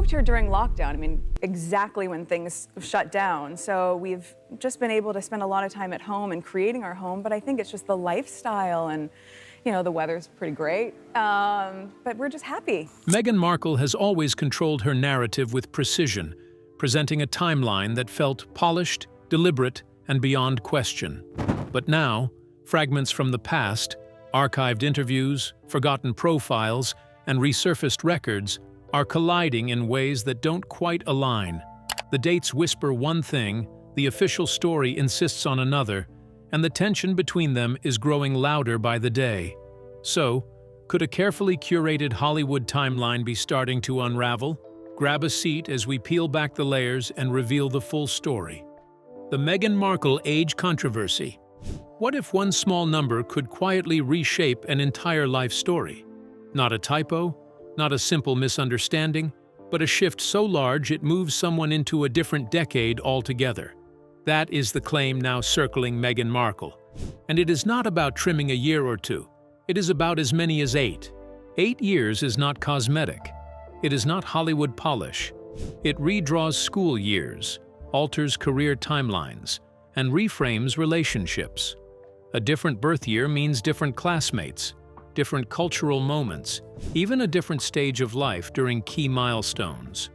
moved here during lockdown. I mean, exactly when things shut down. So we've just been able to spend a lot of time at home and creating our home, but I think it's just the lifestyle and, you know, the weather's pretty great, but we're just happy. Meghan Markle has always controlled her narrative with precision, presenting a timeline that felt polished, deliberate, and beyond question. But now, fragments from the past, archived interviews, forgotten profiles, and resurfaced records are colliding in ways that don't quite align. The dates whisper one thing, the official story insists on another, and the tension between them is growing louder by the day. So, could a carefully curated Hollywood timeline be starting to unravel? Grab a seat as we peel back the layers and reveal the full story. The Meghan Markle age controversy. What if one small number could quietly reshape an entire life story? Not a typo, not a simple misunderstanding, but a shift so large it moves someone into a different decade altogether. That is the claim now circling Meghan Markle. And it is not about trimming a year or two. It is about as many as 8. 8 years is not cosmetic. It is not Hollywood polish. It redraws school years, alters career timelines, and reframes relationships. A different birth year means different classmates, different cultural moments, even a different stage of life during key milestones.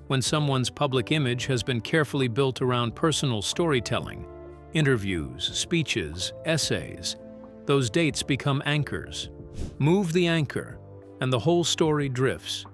When someone's public image has been carefully built around personal storytelling, interviews, speeches, essays, those dates become anchors. Move the anchor, and the whole story drifts.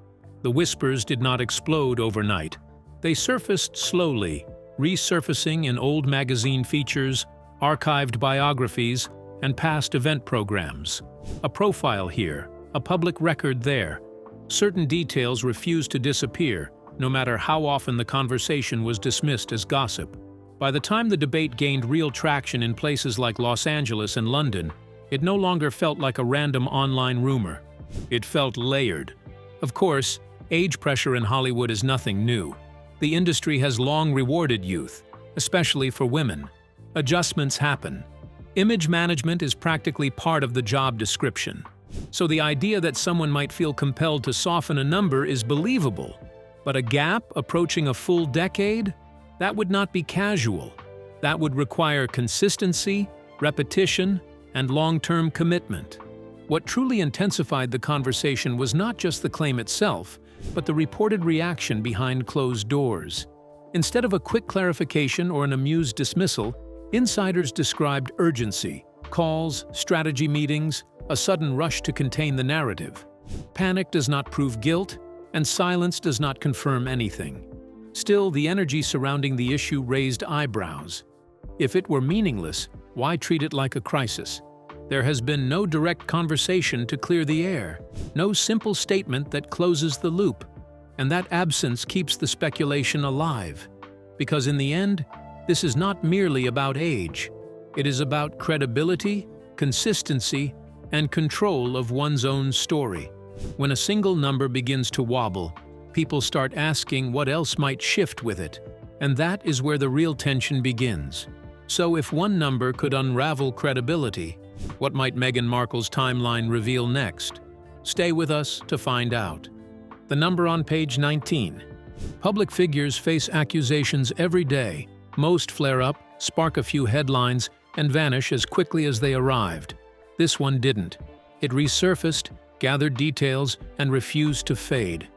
The whispers did not explode overnight. They surfaced slowly, resurfacing in old magazine features, archived biographies, and past event programs. A profile here, a public record there. Certain details refused to disappear, no matter how often the conversation was dismissed as gossip. By the time the debate gained real traction in places like Los Angeles and London, it no longer felt like a random online rumor. It felt layered. Of course, age pressure in Hollywood is nothing new. The industry has long rewarded youth, especially for women. Adjustments happen. Image management is practically part of the job description. So the idea that someone might feel compelled to soften a number is believable. But a gap approaching a full decade? That would not be casual. That would require consistency, repetition, and long-term commitment. What truly intensified the conversation was not just the claim itself, but the reported reaction behind closed doors. Instead of a quick clarification or an amused dismissal, insiders described urgency, calls, strategy meetings, a sudden rush to contain the narrative. Panic does not prove guilt, and silence does not confirm anything. Still, the energy surrounding the issue raised eyebrows. If it were meaningless, why treat it like a crisis? There has been no direct conversation to clear the air, no simple statement that closes the loop, and that absence keeps the speculation alive. Because in the end, this is not merely about age. It is about credibility, consistency, and control of one's own story. When a single number begins to wobble, people start asking what else might shift with it, and that is where the real tension begins. So if one number could unravel credibility, what might Meghan Markle's timeline reveal next? Stay with us to find out. The number on page 19. Public figures face accusations every day. Most flare up, spark a few headlines, and vanish as quickly as they arrived. This one didn't. It resurfaced, gathered details, and refused to fade.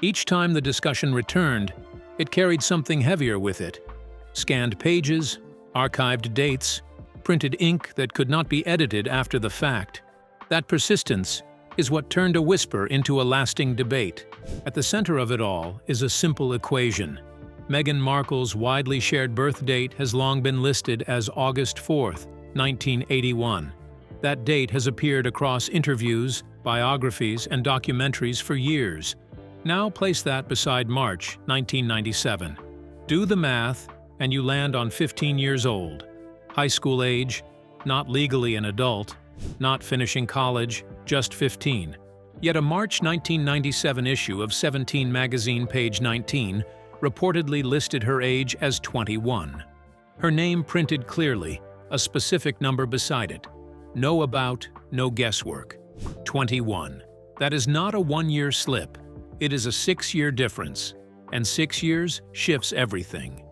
Each time the discussion returned, it carried something heavier with it. Scanned pages, archived dates, printed ink that could not be edited after the fact. That persistence is what turned a whisper into a lasting debate. At the center of it all is a simple equation. Meghan Markle's widely shared birth date has long been listed as August 4th, 1981. That date has appeared across interviews, biographies, and documentaries for years. Now place that beside March 1997. Do the math, and you land on 15 years old. High school age, not legally an adult, not finishing college, just 15. Yet a March 1997 issue of 17 magazine, page 19, reportedly listed her age as 21. Her name printed clearly, a specific number beside it. No about, no guesswork. 21. That is not a one-year slip. It is a 6-year difference. and 6 years shifts everything.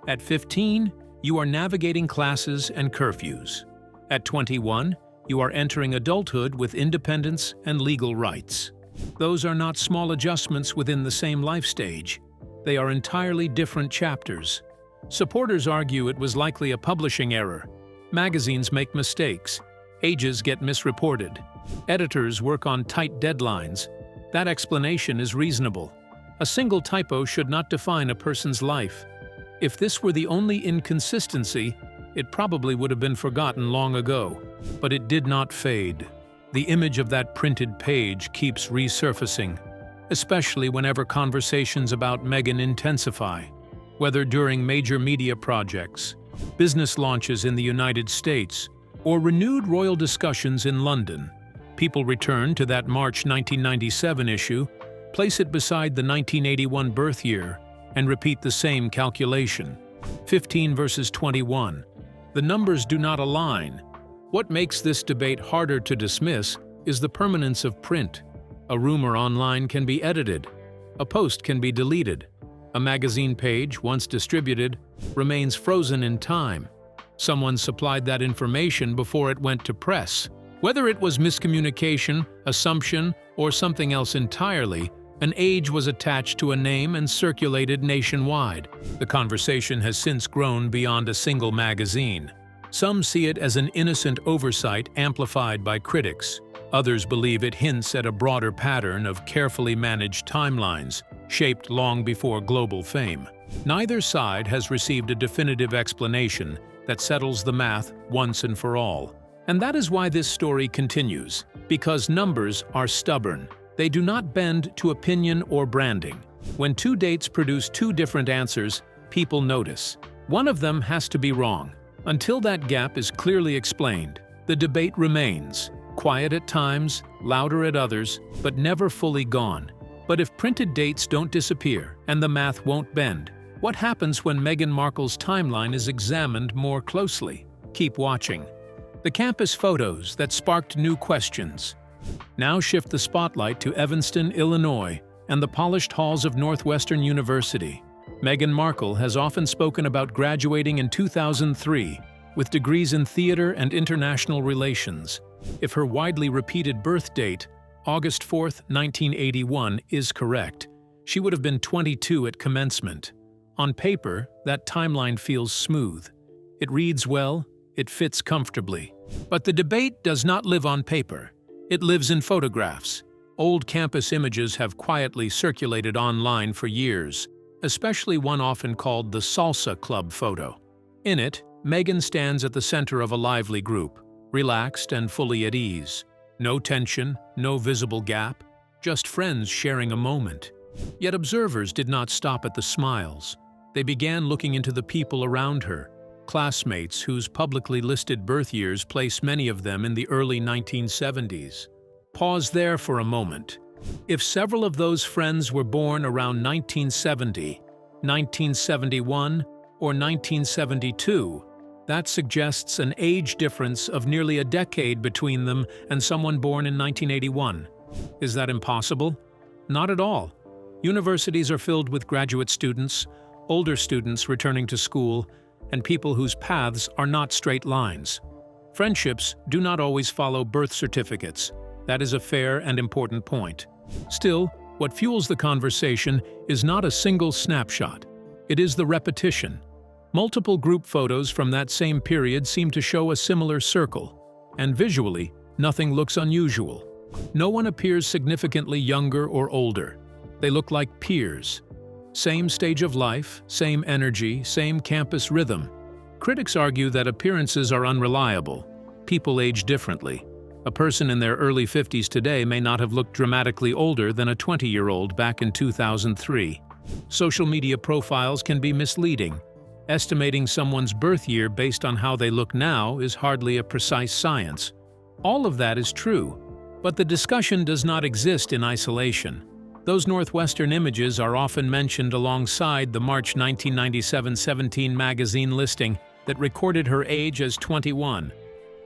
At 15, you are navigating classes and curfews. At 21, you are entering adulthood with independence and legal rights. Those are not small adjustments within the same life stage. They are entirely different chapters. Supporters argue it was likely a publishing error. Magazines make mistakes. Ages get misreported. Editors work on tight deadlines. That explanation is reasonable. A single typo should not define a person's life. If this were the only inconsistency, it probably would have been forgotten long ago. But it did not fade. The image of that printed page keeps resurfacing, especially whenever conversations about Meghan intensify. Whether during major media projects, business launches in the United States, or renewed royal discussions in London, people return to that March 1997 issue, place it beside the 1981 birth year, and repeat the same calculation. 15 versus 21. The numbers do not align. What makes this debate harder to dismiss is the permanence of print. A rumor online can be edited. A post can be deleted. A magazine page, once distributed, remains frozen in time. Someone supplied that information before it went to press. Whether it was miscommunication, assumption, or something else entirely, an age was attached to a name and circulated nationwide. The conversation has since grown beyond a single magazine. Some see it as an innocent oversight amplified by critics. Others believe it hints at a broader pattern of carefully managed timelines, shaped long before global fame. Neither side has received a definitive explanation that settles the math once and for all. And that is why this story continues, because numbers are stubborn. They do not bend to opinion or branding. When two dates produce two different answers, people notice. One of them has to be wrong. Until that gap is clearly explained, the debate remains, quiet at times, louder at others, but never fully gone. But if printed dates don't disappear and the math won't bend, what happens when Meghan Markle's timeline is examined more closely? Keep watching. The campus photos that sparked new questions. Now shift the spotlight to Evanston, Illinois, and the polished halls of Northwestern University. Meghan Markle has often spoken about graduating in 2003 with degrees in theater and international relations. If her widely repeated birth date, August 4, 1981, is correct, she would have been 22 at commencement. On paper, that timeline feels smooth. It reads well, it fits comfortably. But the debate does not live on paper. It lives in photographs. Old campus images have quietly circulated online for years, especially one often called the Salsa Club photo. In it, Meghan stands at the center of a lively group, relaxed and fully at ease. No tension, no visible gap, just friends sharing a moment. Yet observers did not stop at the smiles. They began looking into the people around her, classmates whose publicly listed birth years place many of them in the early 1970s. Pause there for a moment. If several of those friends were born around 1970, 1971, or 1972, that suggests an age difference of nearly a decade between them and someone born in 1981. Is that impossible? Not at all. Universities are filled with graduate students, older students returning to school, and people whose paths are not straight lines. Friendships do not always follow birth certificates. That is a fair and important point. Still, what fuels the conversation is not a single snapshot. It is the repetition. Multiple group photos from that same period seem to show a similar circle, and visually, nothing looks unusual. No one appears significantly younger or older. They look like peers. Same stage of life, same energy, same campus rhythm. Critics argue that appearances are unreliable. People age differently. A person in their early 50s today may not have looked dramatically older than a 20-year-old back in 2003. Social media profiles can be misleading. Estimating someone's birth year based on how they look now is hardly a precise science. All of that is true, but the discussion does not exist in isolation. Those Northwestern images are often mentioned alongside the March 1997 17 magazine listing that recorded her age as 21,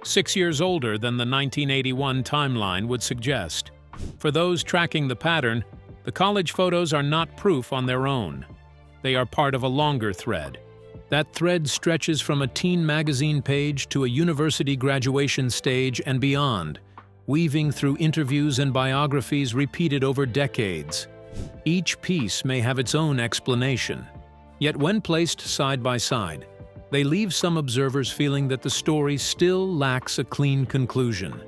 6 years older than the 1981 timeline would suggest. For those tracking the pattern, The college photos are not proof on their own. They are part of a longer thread. That thread stretches from a teen magazine page to a university graduation stage and beyond, weaving through interviews and biographies repeated over decades. Each piece may have its own explanation, yet when placed side by side, they leave some observers feeling that the story still lacks a clean conclusion.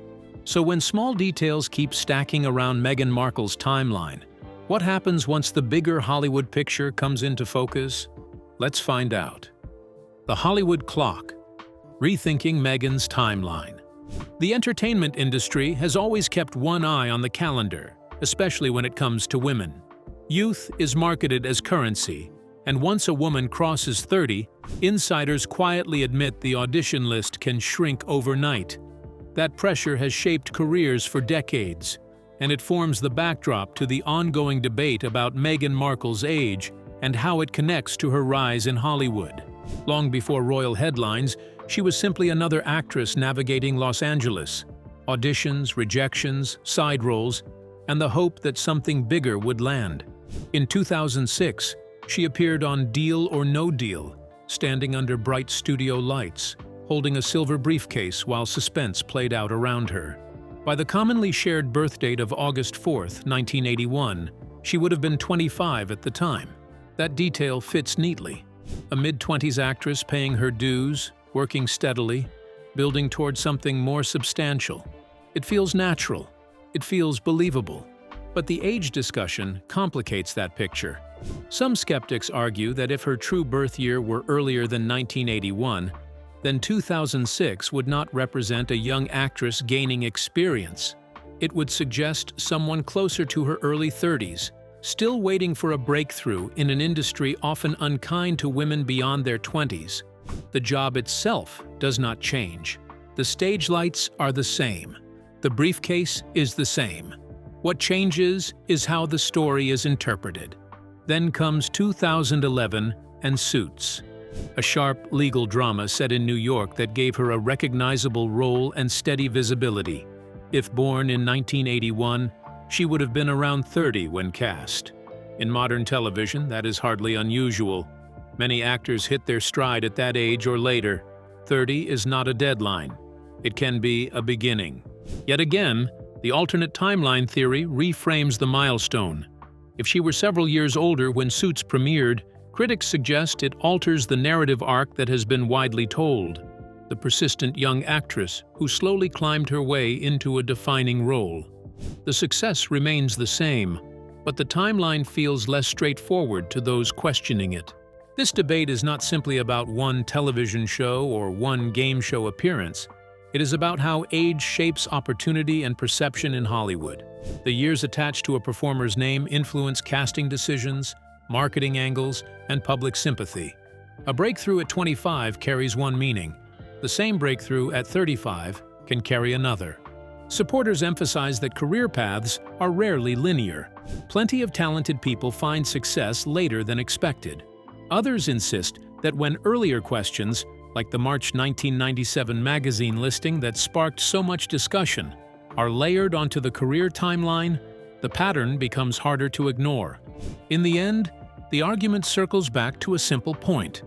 So when small details keep stacking around Meghan Markle's timeline, what happens once the bigger Hollywood picture comes into focus? Let's find out. The Hollywood Clock. Rethinking Meghan's timeline. The entertainment industry has always kept one eye on the calendar, especially when it comes to women. Youth is marketed as currency, and once a woman crosses 30, insiders quietly admit the audition list can shrink overnight. That pressure has shaped careers for decades, and it forms the backdrop to the ongoing debate about Meghan Markle's age and how it connects to her rise in Hollywood. Long before royal headlines, she was simply another actress navigating Los Angeles. Auditions, rejections, side roles, and the hope that something bigger would land. In 2006, she appeared on Deal or No Deal, standing under bright studio lights, holding a silver briefcase while suspense played out around her. By the commonly shared birth date of August 4, 1981, she would have been 25 at the time. That detail fits neatly. A mid-20s actress paying her dues, working steadily, building towards something more substantial. It feels natural. It feels believable. But the age discussion complicates that picture. Some skeptics argue that if her true birth year were earlier than 1981, then 2006 would not represent a young actress gaining experience. It would suggest someone closer to her early 30s, still waiting for a breakthrough in an industry often unkind to women beyond their 20s. The job itself does not change. The stage lights are the same. The briefcase is the same. What changes is how the story is interpreted. Then comes 2011 and Suits, a sharp legal drama set in New York that gave her a recognizable role and steady visibility. If born in 1981, she would have been around 30 when cast. In modern television, that is hardly unusual. Many actors hit their stride at that age or later. 30 is not a deadline. It can be a beginning. Yet again, the alternate timeline theory reframes the milestone. If she were several years older when Suits premiered, critics suggest it alters the narrative arc that has been widely told. The persistent young actress who slowly climbed her way into a defining role. The success remains the same, but the timeline feels less straightforward to those questioning it. This debate is not simply about one television show or one game show appearance. It is about how age shapes opportunity and perception in Hollywood. The years attached to a performer's name influence casting decisions, marketing angles, and public sympathy. A breakthrough at 25 carries one meaning. The same breakthrough at 35 can carry another. Supporters emphasize that career paths are rarely linear. Plenty of talented people find success later than expected. Others insist that when earlier questions, like the March 1997 magazine listing that sparked so much discussion, are layered onto the career timeline, the pattern becomes harder to ignore. In the end, the argument circles back to a simple point.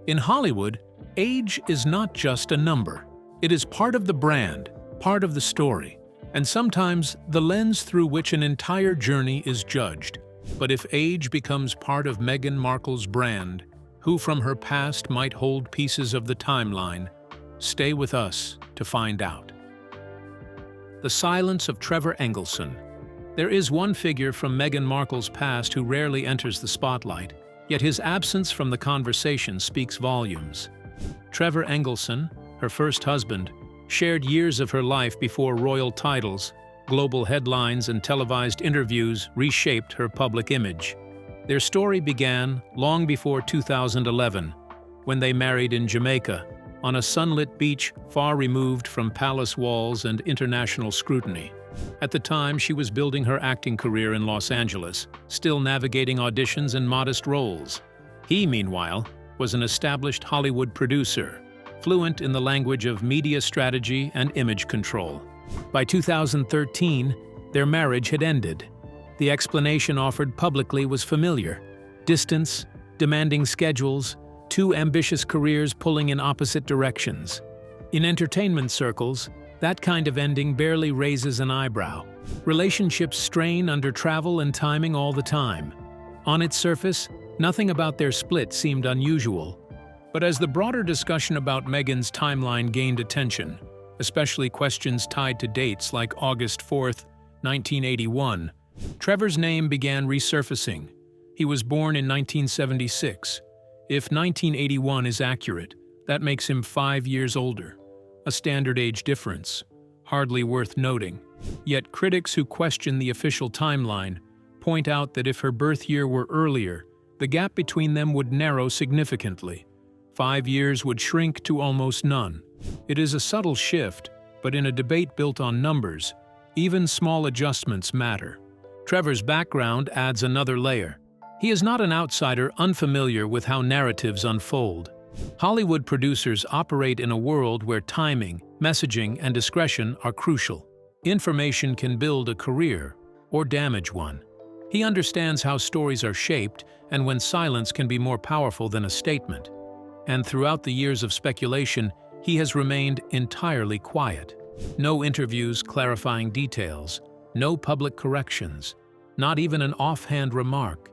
In Hollywood, age is not just a number. It is part of the brand, part of the story, and sometimes the lens through which an entire journey is judged. But if age becomes part of Meghan Markle's brand, who from her past might hold pieces of the timeline? Stay with us to find out. The silence of Trevor Engelson. There is one figure from Meghan Markle's past who rarely enters the spotlight, yet his absence from the conversation speaks volumes. Trevor Engelson, her first husband, shared years of her life before royal titles, global headlines, and televised interviews reshaped her public image. Their story began long before 2011, when they married in Jamaica, on a sunlit beach far removed from palace walls and international scrutiny. At the time, she was building her acting career in Los Angeles, still navigating auditions and modest roles. He, meanwhile, was an established Hollywood producer, fluent in the language of media strategy and image control. By 2013, their marriage had ended. The explanation offered publicly was familiar: distance, demanding schedules, two ambitious careers pulling in opposite directions. In entertainment circles, that kind of ending barely raises an eyebrow. Relationships strain under travel and timing all the time. On its surface, nothing about their split seemed unusual. But as the broader discussion about Meghan's timeline gained attention, especially questions tied to dates like August 4th, 1981, Trevor's name began resurfacing. He was born in 1976. If 1981 is accurate, that makes him 5 years older. A standard age difference, hardly worth noting. Yet critics who question the official timeline point out that if her birth year were earlier, the gap between them would narrow significantly. 5 years would shrink to almost none. It is a subtle shift, but in a debate built on numbers, even small adjustments matter. Trevor's background adds another layer. He is not an outsider unfamiliar with how narratives unfold. Hollywood producers operate in a world where timing, messaging, and discretion are crucial. Information can build a career or damage one. He understands how stories are shaped and when silence can be more powerful than a statement. And throughout the years of speculation, he has remained entirely quiet. No interviews clarifying details, no public corrections, not even an offhand remark.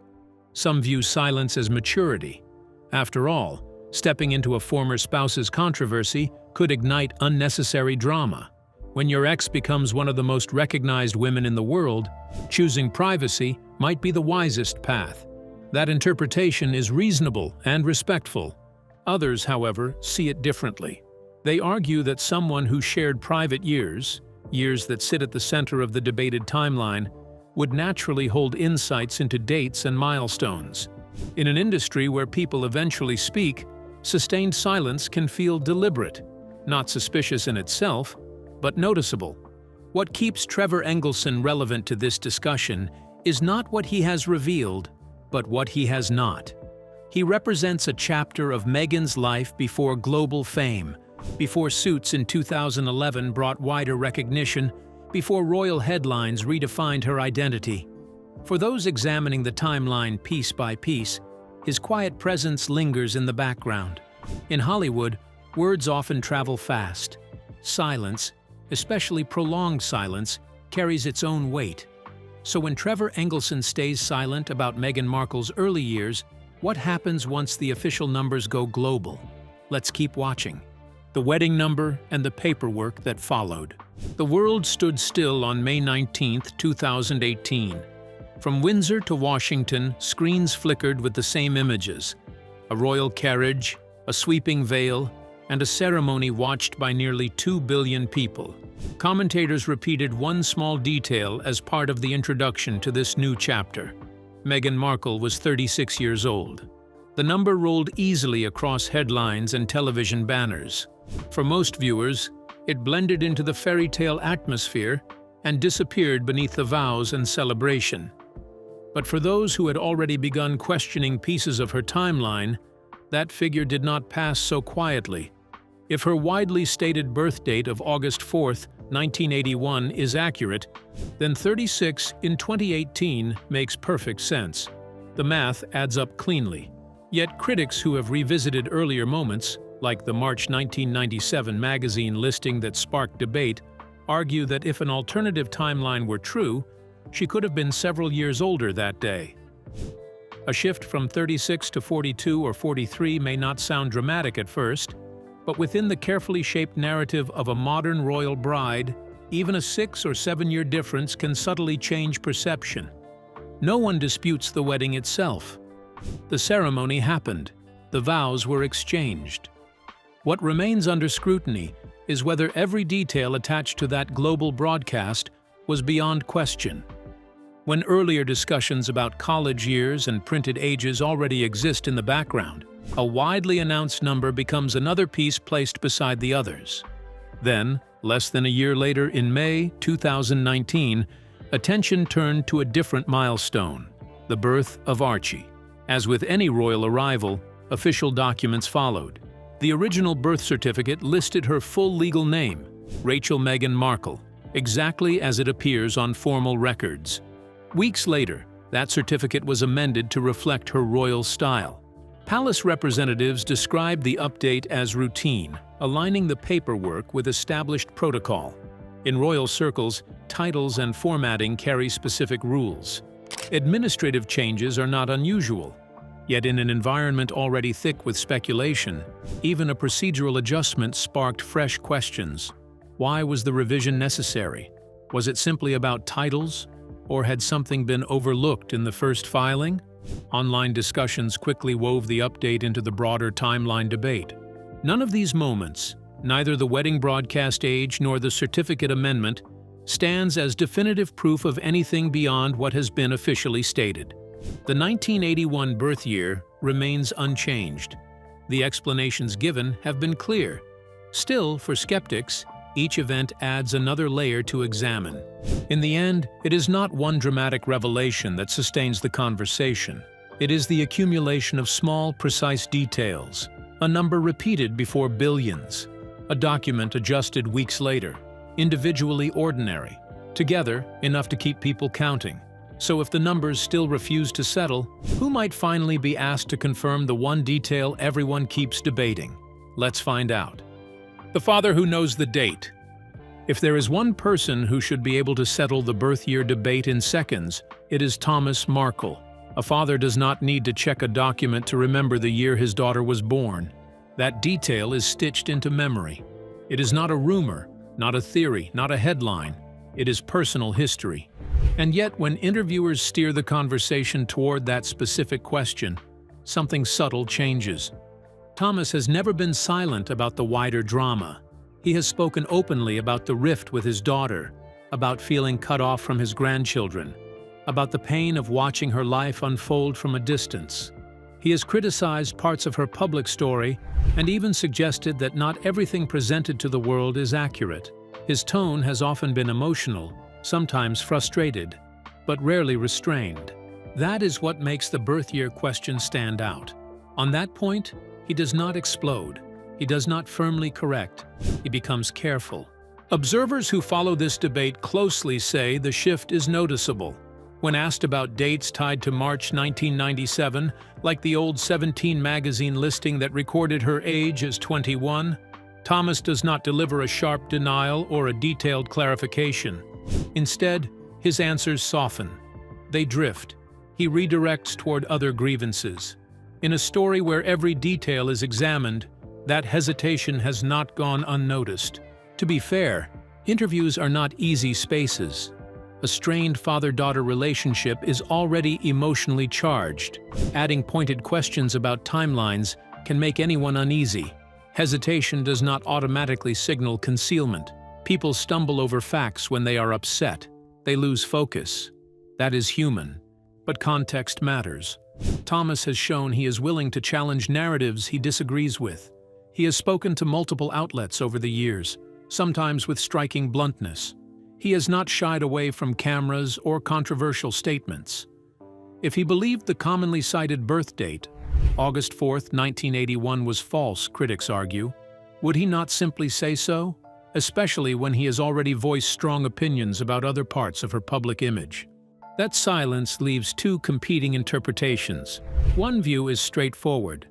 Some view silence as maturity. After all, stepping into a former spouse's controversy could ignite unnecessary drama. When your ex becomes one of the most recognized women in the world, choosing privacy might be the wisest path. That interpretation is reasonable and respectful. Others, however, see it differently. They argue that someone who shared private years that sit at the center of the debated timeline, would naturally hold insights into dates and milestones. In an industry where people eventually speak, sustained silence can feel deliberate, not suspicious in itself, but noticeable. What keeps Trevor Engelson relevant to this discussion is not what he has revealed, but what he has not. He represents a chapter of Meghan's life before global fame, before Suits in 2011 brought wider recognition, before royal headlines redefined her identity. For those examining the timeline piece by piece, his quiet presence lingers in the background. In Hollywood, words often travel fast. Silence, especially prolonged silence, carries its own weight. So when Trevor Engelson stays silent about Meghan Markle's early years, what happens once the official numbers go global? Let's keep watching. The wedding number and the paperwork that followed. The world stood still on May 19, 2018. From Windsor to Washington, screens flickered with the same images: a royal carriage, a sweeping veil, and a ceremony watched by nearly 2 billion people. Commentators repeated one small detail as part of the introduction to this new chapter. Meghan Markle was 36 years old. The number rolled easily across headlines and television banners. For most viewers, it blended into the fairy tale atmosphere and disappeared beneath the vows and celebration. But for those who had already begun questioning pieces of her timeline, that figure did not pass so quietly. If her widely stated birth date of August 4th, 1981 is accurate, then 36 in 2018 makes perfect sense. The math adds up cleanly. Yet critics who have revisited earlier moments, like the March 1997 magazine listing that sparked debate, argue that if an alternative timeline were true, she could have been several years older that day. A shift from 36 to 42 or 43 may not sound dramatic at first, but within the carefully shaped narrative of a modern royal bride, even a 6 or 7 year difference can subtly change perception. No one disputes the wedding itself. The ceremony happened. The vows were exchanged. What remains under scrutiny is whether every detail attached to that global broadcast was beyond question. When earlier discussions about college years and printed ages already exist in the background, a widely announced number becomes another piece placed beside the others. Then, less than a year later in May 2019, attention turned to a different milestone: the birth of Archie. As with any royal arrival, official documents followed. The original birth certificate listed her full legal name, Rachel Meghan Markle, exactly as it appears on formal records. Weeks later, that certificate was amended to reflect her royal style. Palace representatives described the update as routine, aligning the paperwork with established protocol. In royal circles, titles and formatting carry specific rules. Administrative changes are not unusual. Yet in an environment already thick with speculation, even a procedural adjustment sparked fresh questions. Why was the revision necessary? Was it simply about titles? Or had something been overlooked in the first filing? Online discussions quickly wove the update into the broader timeline debate. None of these moments, neither the wedding broadcast age nor the certificate amendment, stands as definitive proof of anything beyond what has been officially stated. The 1981 birth year remains unchanged. The explanations given have been clear. Still, for skeptics, each event adds another layer to examine. In the end, it is not one dramatic revelation that sustains the conversation. It is the accumulation of small, precise details, a number repeated before billions, a document adjusted weeks later, individually ordinary, together enough to keep people counting. So if the numbers still refuse to settle, who might finally be asked to confirm the one detail everyone keeps debating? Let's find out. The father who knows the date. If there is one person who should be able to settle the birth year debate in seconds, it is Thomas Markle. A father does not need to check a document to remember the year his daughter was born. That detail is stitched into memory. It is not a rumor, not a theory, not a headline. It is personal history. And yet, when interviewers steer the conversation toward that specific question, something subtle changes. Thomas has never been silent about the wider drama. He has spoken openly about the rift with his daughter, about feeling cut off from his grandchildren, about the pain of watching her life unfold from a distance. He has criticized parts of her public story and even suggested that not everything presented to the world is accurate. His tone has often been emotional, sometimes frustrated, but rarely restrained. That is what makes the birth year question stand out. On that point, he does not explode. He does not firmly correct. He becomes careful. Observers who follow this debate closely say the shift is noticeable. When asked about dates tied to March 1997, like the old 17 magazine listing that recorded her age as 21, Thomas does not deliver a sharp denial or a detailed clarification. Instead, his answers soften. They drift. He redirects toward other grievances. In a story where every detail is examined, that hesitation has not gone unnoticed. To be fair, interviews are not easy spaces. A strained father-daughter relationship is already emotionally charged. Adding pointed questions about timelines can make anyone uneasy. Hesitation does not automatically signal concealment. People stumble over facts when they are upset. They lose focus. That is human. But context matters. Thomas has shown he is willing to challenge narratives he disagrees with. He has spoken to multiple outlets over the years, sometimes with striking bluntness. He has not shied away from cameras or controversial statements. If he believed the commonly cited birth date, August 4, 1981, was false, critics argue, would he not simply say so? Especially when he has already voiced strong opinions about other parts of her public image. That silence leaves two competing interpretations. One view is straightforward.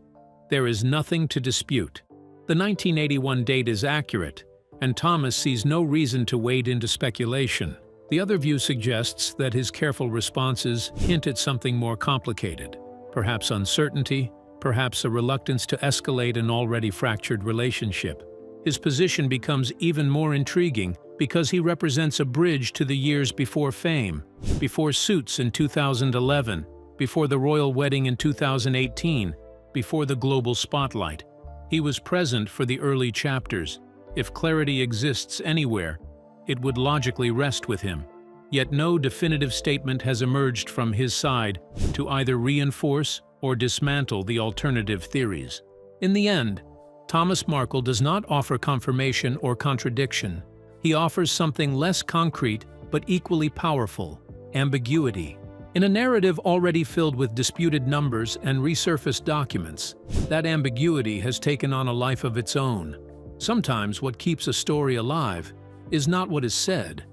There is nothing to dispute. The 1981 date is accurate, and Thomas sees no reason to wade into speculation. The other view suggests that his careful responses hint at something more complicated, perhaps uncertainty, perhaps a reluctance to escalate an already fractured relationship. His position becomes even more intriguing because he represents a bridge to the years before fame, before Suits in 2011, before the royal wedding in 2018, before the global spotlight. He was present for the early chapters. If clarity exists anywhere, it would logically rest with him. Yet no definitive statement has emerged from his side to either reinforce or dismantle the alternative theories. In the end, Thomas Markle does not offer confirmation or contradiction. He offers something less concrete but equally powerful: ambiguity. In a narrative already filled with disputed numbers and resurfaced documents, that ambiguity has taken on a life of its own. Sometimes what keeps a story alive is not what is said,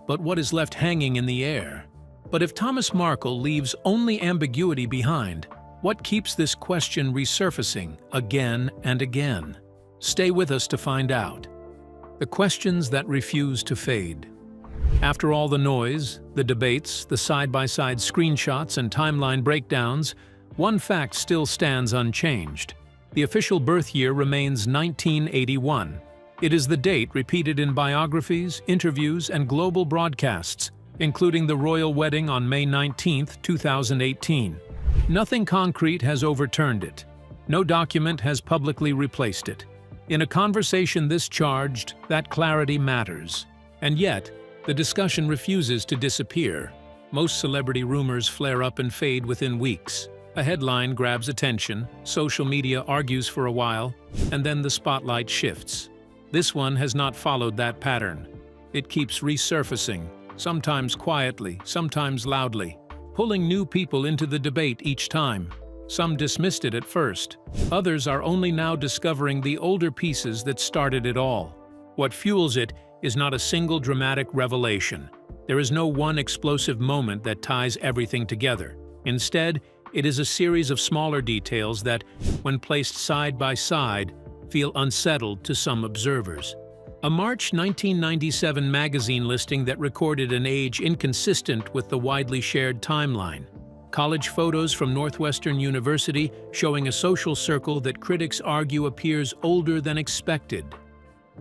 but what is left hanging in the air. But if Thomas Markle leaves only ambiguity behind, what keeps this question resurfacing again and again? Stay with us to find out. The questions that refuse to fade. After all the noise, the debates, the side-by-side screenshots and timeline breakdowns, one fact still stands unchanged. The official birth year remains 1981. It is the date repeated in biographies, interviews, and global broadcasts, including the royal wedding on May 19, 2018. Nothing concrete has overturned it. No document has publicly replaced it. In a conversation this charged, that clarity matters. And yet, the discussion refuses to disappear. Most celebrity rumors flare up and fade within weeks. A headline grabs attention, social media argues for a while, and then the spotlight shifts. This one has not followed that pattern. It keeps resurfacing, sometimes quietly, sometimes loudly, pulling new people into the debate each time. Some dismissed it at first. Others are only now discovering the older pieces that started it all. What fuels it is not a single dramatic revelation. There is no one explosive moment that ties everything together. Instead, it is a series of smaller details that, when placed side by side, feel unsettled to some observers. A March 1997 magazine listing that recorded an age inconsistent with the widely shared timeline. College photos from Northwestern University showing a social circle that critics argue appears older than expected.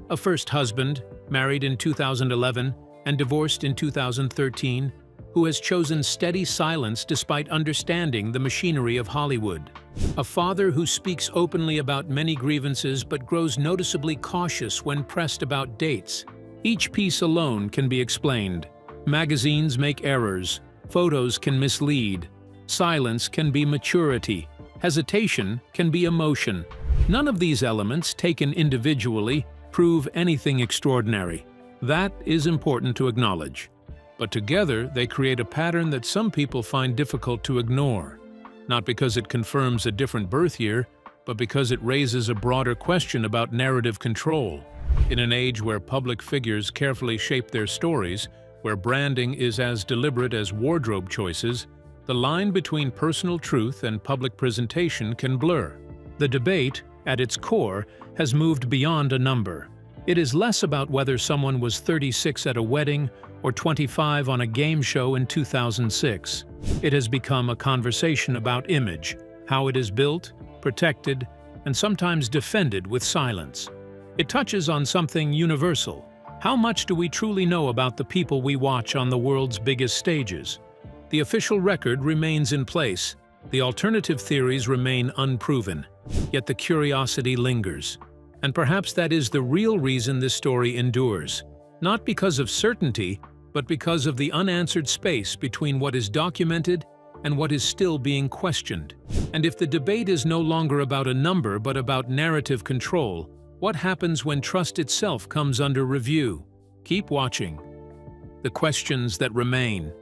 A first husband, married in 2011 and divorced in 2013, who has chosen steady silence despite understanding the machinery of Hollywood. A father who speaks openly about many grievances but grows noticeably cautious when pressed about dates. Each piece alone can be explained. Magazines make errors. Photos can mislead. Silence can be maturity. Hesitation can be emotion. None of these elements, taken individually, prove anything extraordinary. That is important to acknowledge. But together, they create a pattern that some people find difficult to ignore, not because it confirms a different birth year, but because it raises a broader question about narrative control. In an age where public figures carefully shape their stories, where branding is as deliberate as wardrobe choices, the line between personal truth and public presentation can blur. The debate, at its core, has moved beyond a number. It is less about whether someone was 36 at a wedding or 25 on a game show in 2006. It has become a conversation about image, how it is built, protected, and sometimes defended with silence. It touches on something universal. How much do we truly know about the people we watch on the world's biggest stages? The official record remains in place. The alternative theories remain unproven, yet the curiosity lingers. And perhaps that is the real reason this story endures. Not because of certainty, but because of the unanswered space between what is documented and what is still being questioned. And if the debate is no longer about a number but about narrative control, what happens when trust itself comes under review? Keep watching. The questions that remain.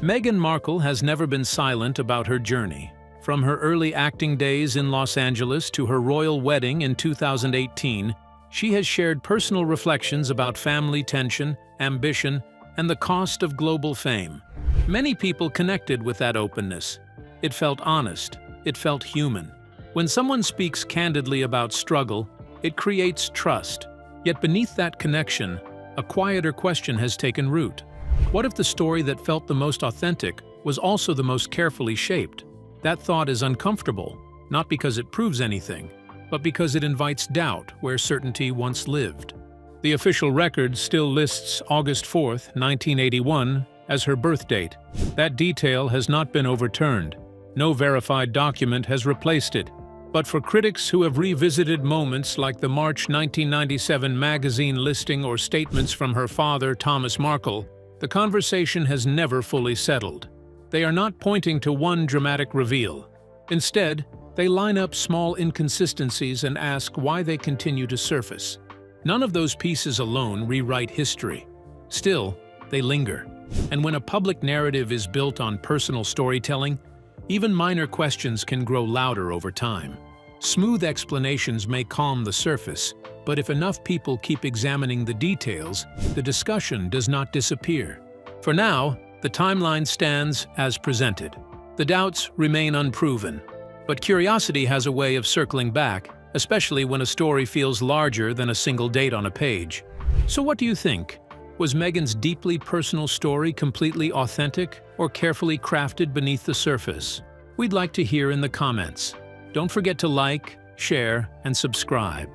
Meghan Markle has never been silent about her journey. From her early acting days in Los Angeles to her royal wedding in 2018, she has shared personal reflections about family tension, ambition, and the cost of global fame. Many people connected with that openness. It felt honest. It felt human. When someone speaks candidly about struggle, it creates trust. Yet beneath that connection, a quieter question has taken root. What if the story that felt the most authentic was also the most carefully shaped? That thought is uncomfortable, not because it proves anything, but because it invites doubt where certainty once lived. The official record still lists August 4, 1981, as her birth date. That detail has not been overturned. No verified document has replaced it. But for critics who have revisited moments like the March 1997 magazine listing or statements from her father, Thomas Markle, the conversation has never fully settled. They are not pointing to one dramatic reveal. Instead, they line up small inconsistencies and ask why they continue to surface. None of those pieces alone rewrite history. Still, they linger. And when a public narrative is built on personal storytelling, even minor questions can grow louder over time. Smooth explanations may calm the surface, but if enough people keep examining the details, the discussion does not disappear. For now, The timeline stands as presented. The doubts remain unproven, but curiosity has a way of circling back, especially when a story feels larger than a single date on a page. So what do you think? Was Meghan's deeply personal story completely authentic or carefully crafted beneath the surface? We'd like to hear in the comments. Don't forget to like, share, and subscribe.